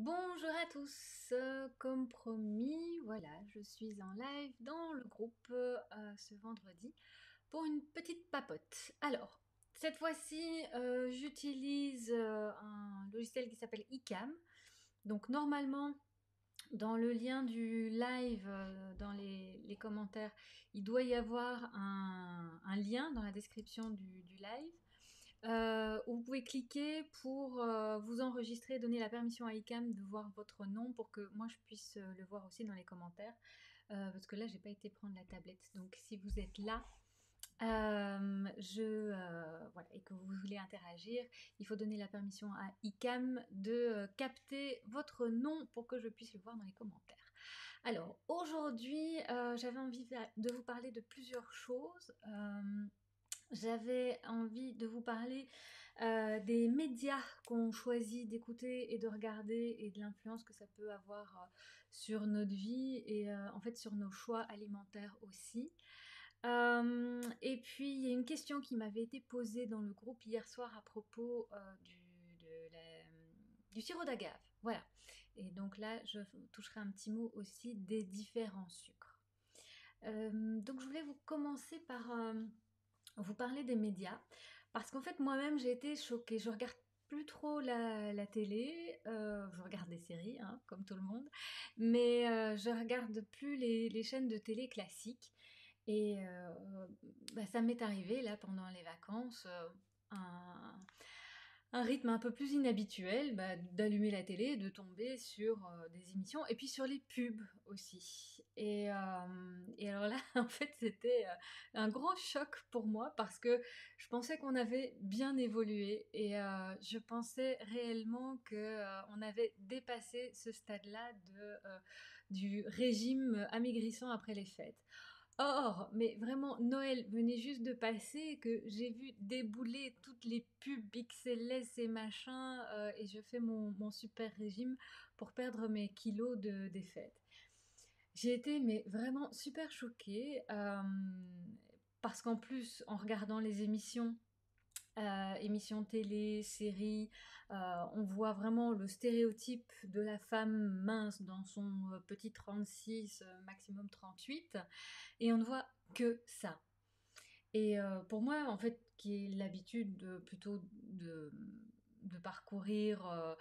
Bonjour à tous, comme promis, voilà, je suis en live dans le groupe ce vendredi pour une petite papote. Alors, cette fois-ci, j'utilise un logiciel qui s'appelle iCam. Donc normalement, dans le lien du live, dans les commentaires, il doit y avoir un lien dans la description du live où vous pouvez cliquer pour vous enregistrer, donner la permission à ICAM de voir votre nom pour que moi je puisse le voir aussi dans les commentaires. Parce que là, j'ai pas été prendre la tablette. Donc, si vous êtes là, voilà, et que vous voulez interagir, il faut donner la permission à ICAM de capter votre nom pour que je puisse le voir dans les commentaires. Alors, aujourd'hui, j'avais envie de vous parler de plusieurs choses. J'avais envie de vous parler des médias qu'on choisit d'écouter et de regarder et de l'influence que ça peut avoir sur notre vie et en fait sur nos choix alimentaires aussi. Et puis il y a une question qui m'avait été posée dans le groupe hier soir à propos du sirop d'agave. Voilà. Et donc là, je toucherai un petit mot aussi des différents sucres. Donc je voulais vous commencer par vous parler des médias, parce qu'en fait moi-même j'ai été choquée. Je regarde plus trop la télé, je regarde des séries, hein, comme tout le monde, mais je regarde plus les chaînes de télé classiques. Et bah, ça m'est arrivé là pendant les vacances, un, un rythme un peu plus inhabituel, bah, d'allumer la télé, de tomber sur des émissions, et puis sur les pubs aussi. Et alors là, en fait, c'était un grand choc pour moi parce que je pensais qu'on avait bien évolué et je pensais réellement que on avait dépassé ce stade-là du régime amaigrissant après les fêtes. Or, mais vraiment, Noël venait juste de passer, que j'ai vu débouler toutes les pubs XLS et machin, et je fais mon super régime pour perdre mes kilos des fêtes. J'ai été mais vraiment super choquée, parce qu'en plus, en regardant les émissions télé, séries, on voit vraiment le stéréotype de la femme mince dans son petit 36, maximum 38, et on ne voit que ça. Et pour moi, en fait, qui ai l'habitude plutôt de parcourir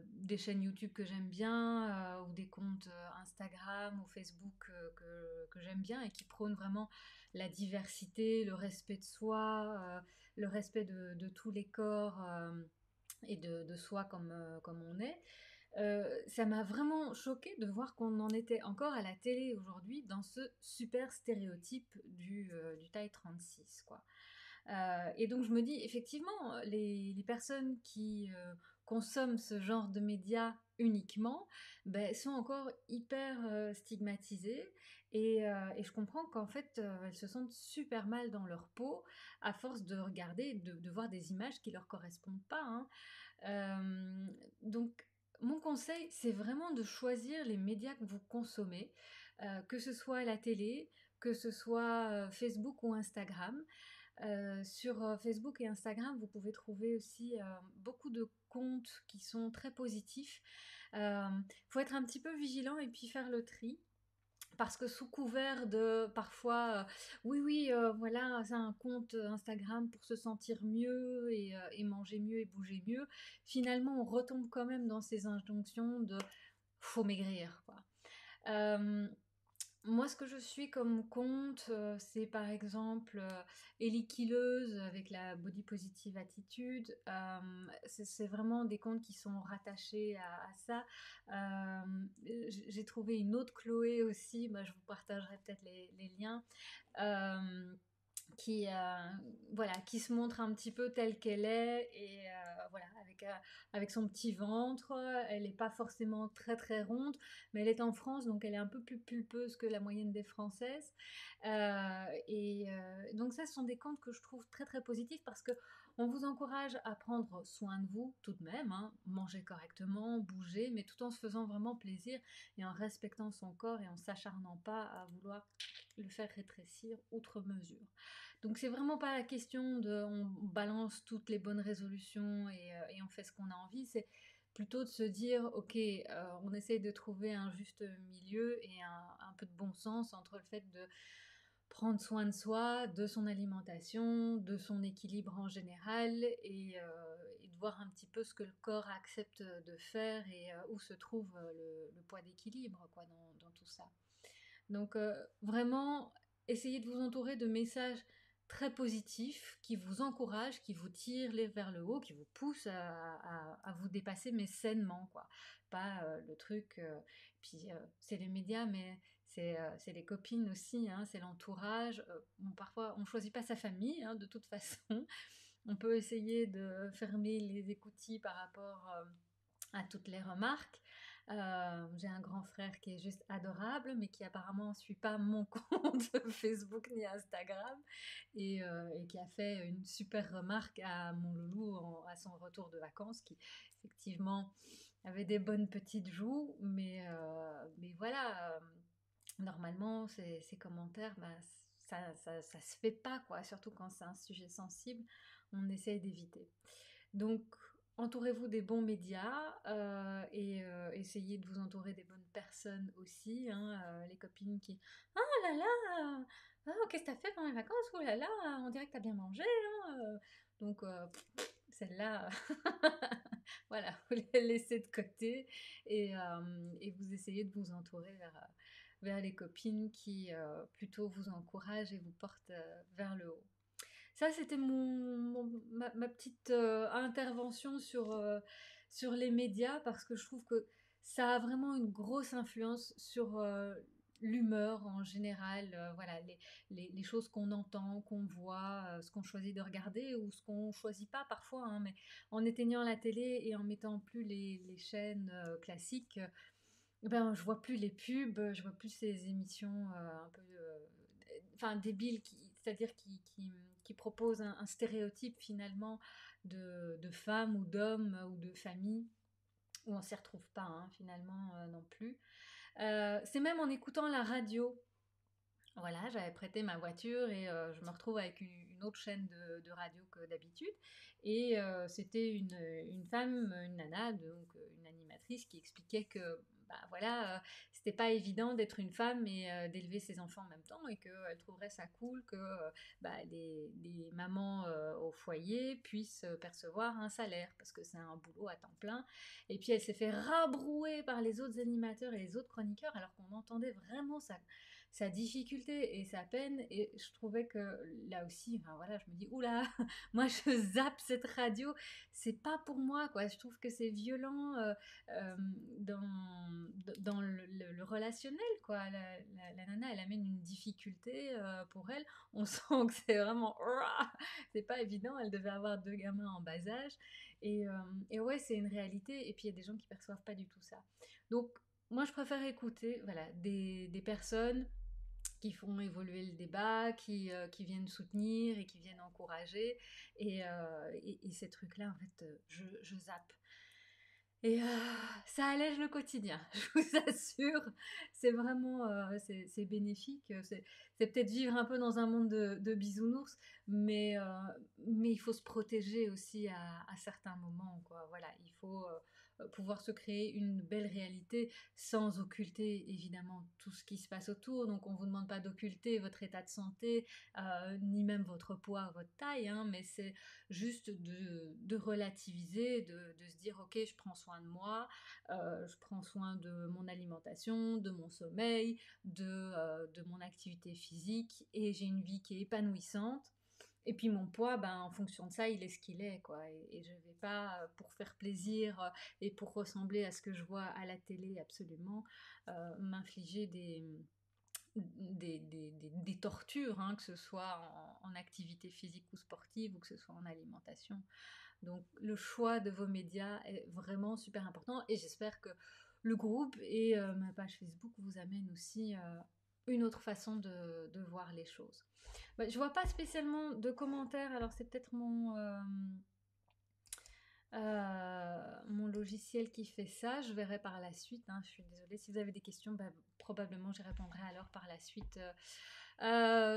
des chaînes YouTube que j'aime bien, ou des comptes Instagram ou Facebook que j'aime bien et qui prônent vraiment la diversité, le respect de soi, le respect de tous les corps et de soi comme on est. Ça m'a vraiment choquée de voir qu'on en était encore à la télé aujourd'hui dans ce super stéréotype du taille 36, quoi. Et donc je me dis, effectivement, les personnes qui consomment ce genre de médias uniquement, ben, sont encore hyper stigmatisées et je comprends qu'en fait elles se sentent super mal dans leur peau à force de regarder, de voir des images qui leur correspondent pas, hein. Donc mon conseil, c'est vraiment de choisir les médias que vous consommez, que ce soit la télé, que ce soit Facebook ou Instagram. Sur Facebook et Instagram, vous pouvez trouver aussi beaucoup de comptes qui sont très positifs. Il faut être un petit peu vigilant et puis faire le tri. Parce que sous couvert de parfois, oui, oui, voilà, c'est un compte Instagram pour se sentir mieux et manger mieux et bouger mieux, finalement on retombe quand même dans ces injonctions de faut maigrir, quoi. Euh, Moi, ce que je suis comme compte, c'est par exemple Ellie Killeuse avec la Body Positive Attitude. C'est vraiment des comptes qui sont rattachés à ça. J'ai trouvé une autre Chloé aussi, bah, je vous partagerai peut-être les liens. Euh, qui voilà, qui se montre un petit peu telle qu'elle est et voilà, avec son petit ventre. Elle n'est pas forcément très très ronde, mais elle est en France, donc elle est un peu plus pulpeuse que la moyenne des Françaises. Donc ça, ce sont des comptes que je trouve très très positifs parce que on vous encourage à prendre soin de vous tout de même, hein, manger correctement, bouger, mais tout en se faisant vraiment plaisir et en respectant son corps et en s'acharnant pas à vouloir le faire rétrécir outre mesure. Donc c'est vraiment pas la question de on balance toutes les bonnes résolutions et on fait ce qu'on a envie, c'est plutôt de se dire, ok, on essaye de trouver un juste milieu et un peu de bon sens entre le fait de prendre soin de soi, de son alimentation, de son équilibre en général et de voir un petit peu ce que le corps accepte de faire et où se trouve le poids d'équilibre quoi, dans tout ça. Donc vraiment, essayez de vous entourer de messages très positifs qui vous encouragent, qui vous tirent vers le haut, qui vous poussent à vous dépasser, mais sainement, quoi. Pas le truc. Puis c'est les médias, mais c'est les copines aussi, hein, c'est l'entourage. Bon, parfois, on ne choisit pas sa famille, hein, de toute façon. On peut essayer de fermer les écoutilles par rapport à toutes les remarques. J'ai un grand frère qui est juste adorable, mais qui apparemment ne suit pas mon compte Facebook ni Instagram, et qui a fait une super remarque à mon loulou à son retour de vacances, qui effectivement avait des bonnes petites joues, mais voilà, normalement ces commentaires, bah, ça se fait pas, quoi, surtout quand c'est un sujet sensible, on essaye d'éviter. Donc, entourez-vous des bons médias et essayez de vous entourer des bonnes personnes aussi, hein, les copines qui «Ah là là, qu'est-ce que t'as fait pendant les vacances? Oh là là, on dirait que t'as bien mangé, hein, donc celle-là, voilà, vous les laissez de côté et vous essayez de vous entourer vers les copines qui plutôt vous encouragent et vous portent vers le haut. Ça, c'était ma petite intervention sur les médias parce que je trouve que ça a vraiment une grosse influence sur l'humeur en général. Voilà, les choses qu'on entend, qu'on voit, ce qu'on choisit de regarder ou ce qu'on choisit pas parfois, hein, mais en éteignant la télé et en mettant plus les chaînes classiques, ben, je vois plus les pubs, je vois plus ces émissions un peu enfin débiles, c'est-à-dire qui proposent un stéréotype finalement de femmes ou d'hommes ou de famille où on s'y retrouve pas, hein, finalement non plus. C'est même en écoutant la radio. Voilà, j'avais prêté ma voiture et je me retrouve avec une autre chaîne de radio que d'habitude. Et c'était une femme, une nana, donc une animatrice qui expliquait que bah, voilà, c'était pas évident d'être une femme et d'élever ses enfants en même temps et qu'elle trouverait ça cool que bah, les mamans au foyer puissent percevoir un salaire parce que c'est un boulot à temps plein. Et puis elle s'est fait rabrouer par les autres animateurs et les autres chroniqueurs alors qu'on entendait vraiment sa difficulté et sa peine. Et je trouvais que là aussi, enfin voilà, je me dis, oula, moi je zappe cette radio, c'est pas pour moi, quoi. Je trouve que c'est violent euh, dans le relationnel, quoi. La nana, elle amène une difficulté pour elle. On sent que c'est vraiment, c'est pas évident. Elle devait avoir 2 gamins en bas âge. Et ouais, c'est une réalité. Et puis il y a des gens qui perçoivent pas du tout ça. Donc, moi, je préfère écouter voilà, des personnes qui font évoluer le débat, qui viennent soutenir et qui viennent encourager. Et ces trucs-là, en fait, je zappe. Et ça allège le quotidien, je vous assure. C'est vraiment c'est bénéfique. C'est peut-être vivre un peu dans un monde de bisounours, mais il faut se protéger aussi à certains moments, quoi. Voilà, il faut pouvoir se créer une belle réalité sans occulter évidemment tout ce qui se passe autour. Donc on ne vous demande pas d'occulter votre état de santé, ni même votre poids, votre taille, hein, mais c'est juste de relativiser, de se dire ok, je prends soin de moi, je prends soin de mon alimentation, de mon sommeil, de mon activité physique et j'ai une vie qui est épanouissante. Et puis mon poids, ben, en fonction de ça, il est ce qu'il est, quoi. Et je ne vais pas, pour faire plaisir et pour ressembler à ce que je vois à la télé absolument, m'infliger des tortures, hein, que ce soit en activité physique ou sportive ou que ce soit en alimentation. Donc le choix de vos médias est vraiment super important et j'espère que le groupe et ma page Facebook vous amènent aussi une autre façon de voir les choses. Bah, je vois pas spécialement de commentaires, alors c'est peut-être mon logiciel qui fait ça. Je verrai par la suite, hein, je suis désolée. Si vous avez des questions, bah, probablement j'y répondrai alors par la suite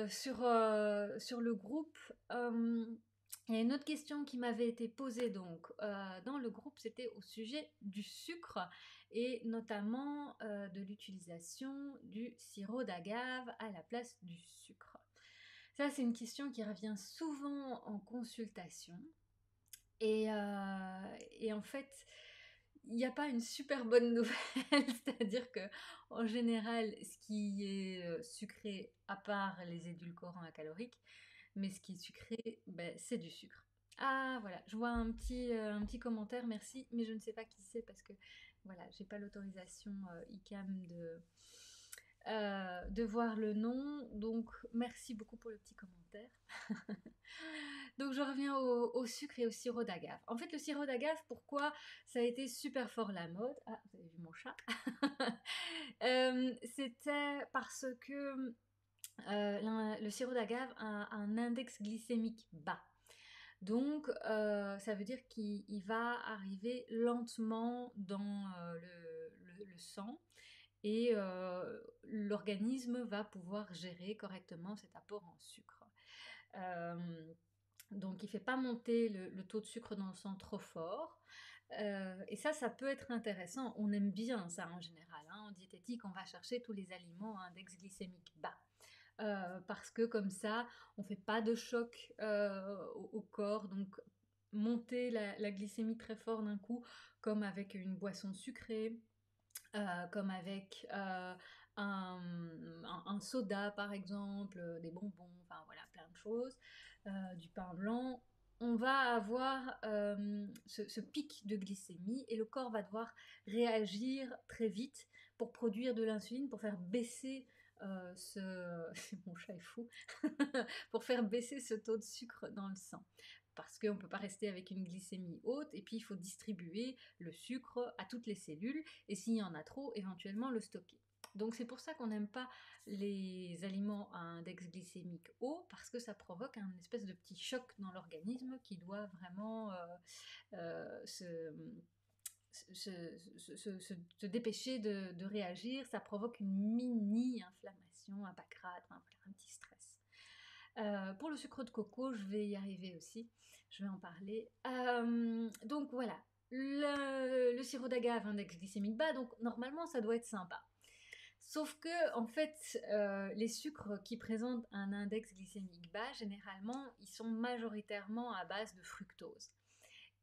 sur le groupe. Il y a une autre question qui m'avait été posée donc dans le groupe, c'était au sujet du sucre et notamment de l'utilisation du sirop d'agave à la place du sucre. Ça, c'est une question qui revient souvent en consultation. Et en fait, il n'y a pas une super bonne nouvelle, c'est-à-dire que en général, ce qui est sucré, à part les édulcorants caloriques, mais ce qui est sucré, ben, c'est du sucre. Ah voilà, je vois un petit commentaire, merci, mais je ne sais pas qui c'est parce que voilà, j'ai pas l'autorisation ICAM de voir le nom, donc merci beaucoup pour le petit commentaire. Donc je reviens au sucre et au sirop d'agave. En fait, le sirop d'agave, pourquoi ça a été super fort la mode? Ah, vous avez vu mon chat? C'était parce que le sirop d'agave a un index glycémique bas. Donc, ça veut dire qu'il va arriver lentement dans le sang et l'organisme va pouvoir gérer correctement cet apport en sucre. Euh, donc il ne fait pas monter le taux de sucre dans le sang trop fort. Et ça peut être intéressant. On aime bien ça en général, hein. En diététique, on va chercher tous les aliments à index glycémique bas. Parce que comme ça, on ne fait pas de choc au corps. Donc monter la glycémie très fort d'un coup, comme avec une boisson sucrée, comme avec un soda par exemple, des bonbons, enfin voilà, plein de choses, du pain blanc, on va avoir ce pic de glycémie et le corps va devoir réagir très vite pour produire de l'insuline, pour faire baisser mon chat est fou, pour faire baisser ce taux de sucre dans le sang. Parce qu'on ne peut pas rester avec une glycémie haute, et puis il faut distribuer le sucre à toutes les cellules, et s'il y en a trop, éventuellement le stocker. Donc c'est pour ça qu'on n'aime pas les aliments à index glycémique haut, parce que ça provoque un espèce de petit choc dans l'organisme qui doit vraiment se dépêcher de réagir. Ça provoque une mini-inflammation, un pâquerate, enfin, un petit stress. Pour le sucre de coco, je vais y arriver aussi, je vais en parler. Donc voilà, le sirop d'agave, index glycémique bas, donc normalement ça doit être sympa. Sauf que, en fait, les sucres qui présentent un index glycémique bas, généralement, ils sont majoritairement à base de fructose.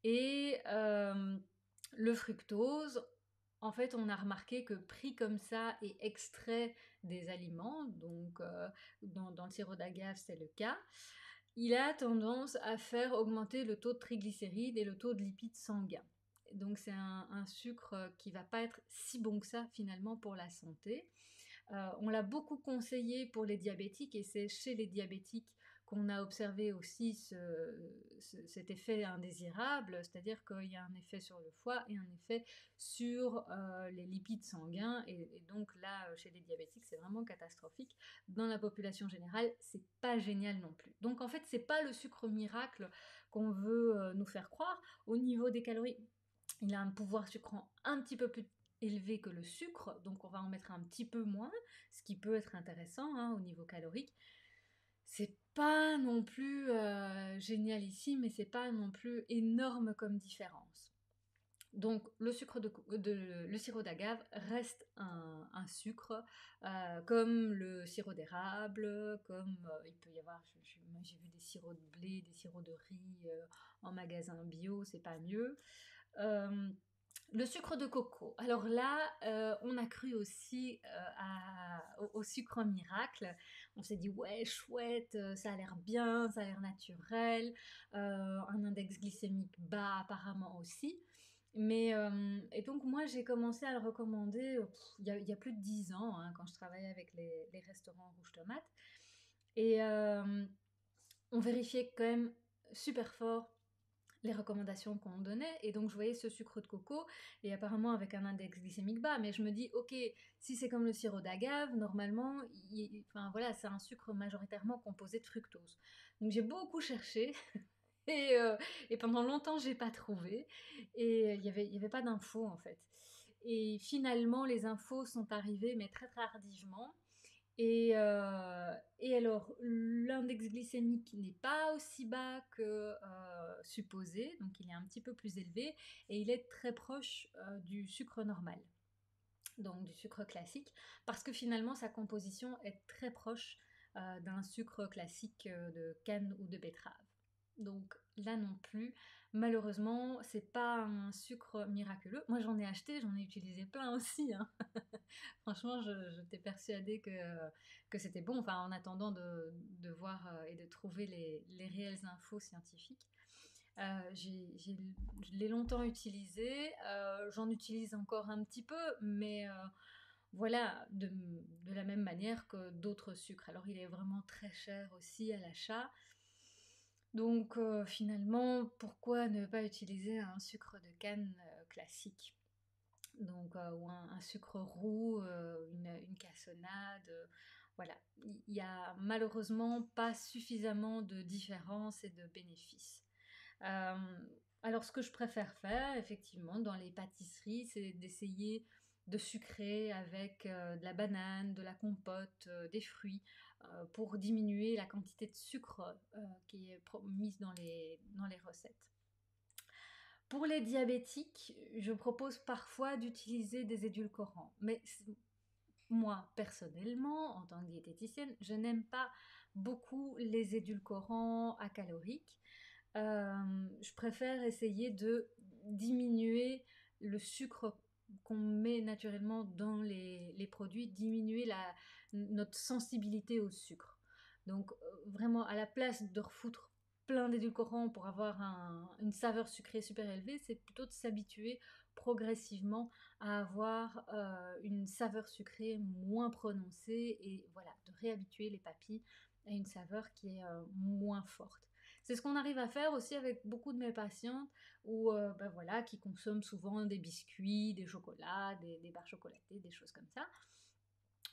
Et le fructose, en fait, on a remarqué que pris comme ça et extrait des aliments, donc dans le sirop d'agave c'est le cas, il a tendance à faire augmenter le taux de triglycérides et le taux de lipides sanguins. Donc c'est un sucre qui va pas être si bon que ça finalement pour la santé. On l'a beaucoup conseillé pour les diabétiques et c'est chez les diabétiques qu'on a observé aussi cet effet indésirable, c'est-à-dire qu'il y a un effet sur le foie et un effet sur les lipides sanguins et donc là chez les diabétiques c'est vraiment catastrophique. Dans la population générale c'est pas génial non plus. Donc en fait c'est pas le sucre miracle qu'on veut nous faire croire. Au niveau des calories, il a un pouvoir sucrant un petit peu plus élevé que le sucre, donc on va en mettre un petit peu moins, ce qui peut être intéressant hein, au niveau calorique. C'est pas non plus génial ici, mais c'est pas non plus énorme comme différence. Donc le le sirop d'agave reste un sucre, comme le sirop d'érable, comme il peut y avoir, j'ai vu des sirops de blé, des sirops de riz en magasin bio, c'est pas mieux. Euh, le sucre de coco. Alors là, on a cru aussi au sucre miracle. On s'est dit, ouais, chouette, ça a l'air bien, ça a l'air naturel. Un index glycémique bas apparemment aussi. Mais, et donc moi, j'ai commencé à le recommander il y a plus de 10 ans, hein, quand je travaillais avec les restaurants Rouge Tomate. Et on vérifiait quand même super fort les recommandations qu'on donnait et donc je voyais ce sucre de coco et apparemment avec un index glycémique bas, mais je me dis ok, si c'est comme le sirop d'agave, normalement enfin voilà, c'est un sucre majoritairement composé de fructose. Donc j'ai beaucoup cherché et pendant longtemps j'ai pas trouvé et il y avait pas d'infos en fait. Et finalement les infos sont arrivées mais très tardivement Et alors, l'index glycémique n'est pas aussi bas que supposé, donc il est un petit peu plus élevé et il est très proche du sucre normal, donc du sucre classique, parce que finalement sa composition est très proche d'un sucre classique de canne ou de betterave. Donc là non plus, malheureusement, c'est pas un sucre miraculeux. Moi j'en ai acheté, j'en ai utilisé plein aussi, hein. Franchement, j'étais persuadée que c'était bon, enfin en attendant de voir et de trouver les réelles infos scientifiques. Je l'ai longtemps utilisé, j'en utilise encore un petit peu, mais voilà, de la même manière que d'autres sucres. Alors il est vraiment très cher aussi à l'achat. Donc finalement, pourquoi ne pas utiliser un sucre de canne classique? Donc, ou un sucre roux, une cassonade, voilà. Il y a malheureusement pas suffisamment de différence et de bénéfices. Euh, alors, ce que je préfère faire, effectivement, dans les pâtisseries, c'est d'essayer de sucrer avec de la banane, de la compote, des fruits, pour diminuer la quantité de sucre qui est mise dans les recettes. Pour les diabétiques, je propose parfois d'utiliser des édulcorants. Mais moi, personnellement, en tant que diététicienne, je n'aime pas beaucoup les édulcorants acaloriques. Je préfère essayer de diminuer le sucre qu'on met naturellement dans les produits, diminuer notre sensibilité au sucre. Donc vraiment, à la place de refoutre plein d'édulcorants pour avoir une saveur sucrée super élevée, c'est plutôt de s'habituer progressivement à avoir une saveur sucrée moins prononcée et voilà, de réhabituer les papilles à une saveur qui est moins forte. C'est ce qu'on arrive à faire aussi avec beaucoup de mes patientes ou ben voilà, qui consomment souvent des biscuits, des chocolats, des barres chocolatées, des choses comme ça.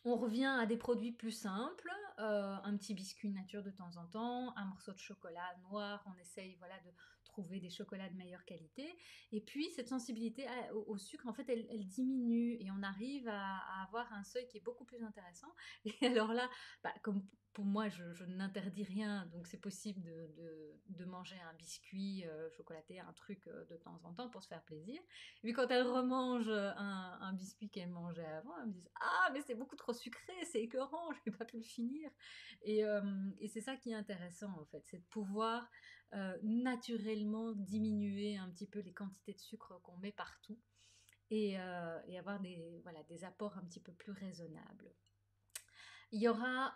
On revient à des produits plus simples, un petit biscuit nature de temps en temps, un morceau de chocolat noir, on essaye voilà, de trouver des chocolats de meilleure qualité. Et puis cette sensibilité au sucre, en fait, elle diminue et on arrive à avoir un seuil qui est beaucoup plus intéressant. Et alors là, bah, comme pour moi, je n'interdis rien, donc c'est possible de manger un biscuit chocolaté, un truc de temps en temps pour se faire plaisir. Et puis quand elle remange un biscuit qu'elle mangeait avant, elle me dit ah mais c'est beaucoup trop sucré, c'est écœurant, je n'ai pas pu le finir. Et c'est ça qui est intéressant en fait, c'est de pouvoir naturellement diminuer un petit peu les quantités de sucre qu'on met partout et avoir voilà, des apports un petit peu plus raisonnables. Il y aura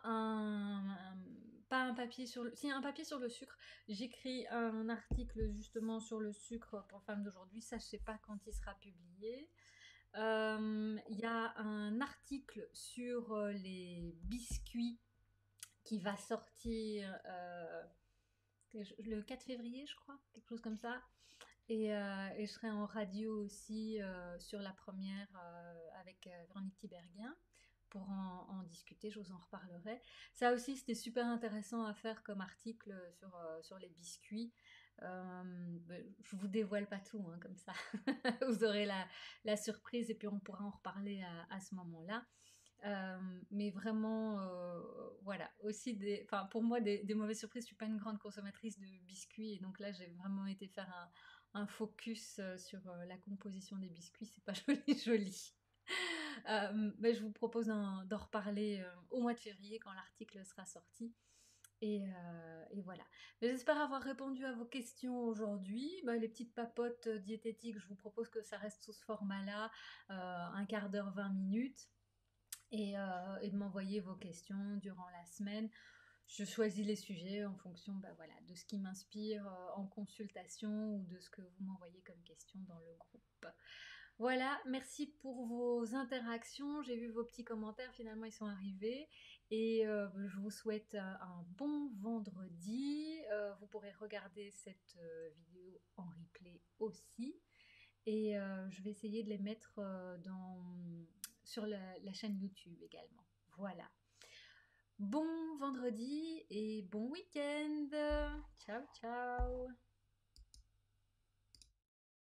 pas un papier sur le, si un papier sur le sucre. J'écris un article justement sur le sucre pour Femmes d'aujourd'hui. Ça, je sais pas quand il sera publié. Il y a un article sur les biscuits qui va sortir le 4 février, je crois, quelque chose comme ça. Et je serai en radio aussi sur la première avec Véronique Tiberghien pour en discuter, je vous en reparlerai. Ça aussi, c'était super intéressant à faire comme article sur les biscuits. Je vous dévoile pas tout, hein, comme ça. Vous aurez la surprise et puis on pourra en reparler à ce moment-là. Mais vraiment, voilà, aussi pour moi des mauvaises surprises. Je suis pas une grande consommatrice de biscuits et donc là j'ai vraiment été faire un focus sur la composition des biscuits. C'est pas joli, joli. Mais je vous propose d'en reparler au mois de février quand l'article sera sorti. Et voilà. J'espère avoir répondu à vos questions aujourd'hui. Les petites papotes diététiques, je vous propose que ça reste sous ce format-là, un quart d'heure, 20 minutes, et de m'envoyer vos questions durant la semaine. Je choisis les sujets en fonction voilà, de ce qui m'inspire en consultation ou de ce que vous m'envoyez comme question dans le groupe. Voilà, merci pour vos interactions. J'ai vu vos petits commentaires, finalement ils sont arrivés. Et je vous souhaite un bon vendredi. Vous pourrez regarder cette vidéo en replay aussi. Et je vais essayer de les mettre sur la chaîne YouTube également. Voilà. Bon vendredi et bon week-end. Ciao, ciao.